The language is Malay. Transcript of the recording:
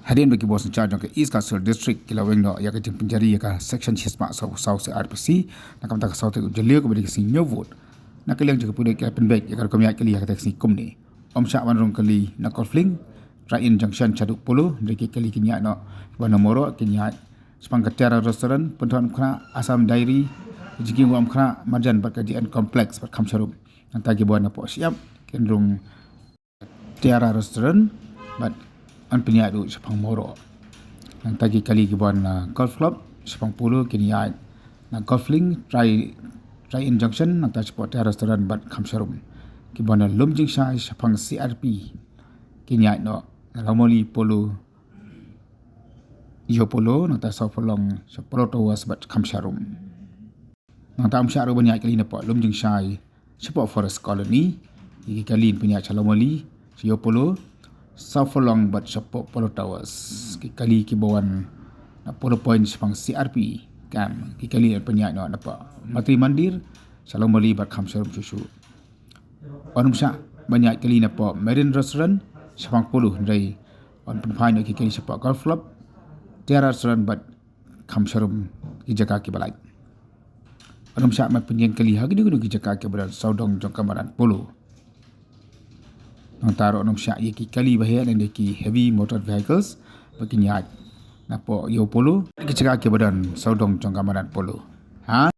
Hadirin bagi bos charge ke East Castle District kilaweng no ya ke penjari ya ka section chisma South RPC nak kamta ka South jelia ko bagi sing nyovot nak kaliang juga pude ke penbek ya ka komyak kali ya ka taksi kumni om syak wanrong kali nak konfling Train Junction Caduk Polo dari kali kinya no wana moro kinya sepang ketera restoran pentuan kena asam dairy jiki wam kena marjan berkajian kompleks berkam syarum nanti buat napo siap kendrung tiara restoran but an penyak du sepang moro nanti kali kibuan golf club sepang puluh kini ya na golfling Train Junction nanti sport tiara restoran but kam syarum kibuan lumjing syai sepang CRP kini ya no Ramoli Polo Iho Polo nanti Sopolong Sepolo Tawas bat kam syarum nanti am syarum banyak kali napa lumjing syai sepok forest colony iki kali punya Ramoli Iho Polo Sopolong bat sepok Polo Tawas kali kibawan Polo Point sepang CRP kan kali punya no napa Matri Mandir Ramoli bat kam syarum susu onum syak banyak kali napa Marine Restaurant sepang puluh dari on penfai no kini sepak golf club tiara restoran bat kam syarum ki jaga ki balai onum syak mat penyen kali hagi du ki jaga ki badan saudong jong kamaran polo nang taro onum syak ki kali bahaya dan ki heavy motor vehicles bagi nyat napo yo polo ki jaga ki badan saudong jong kamaran polo ha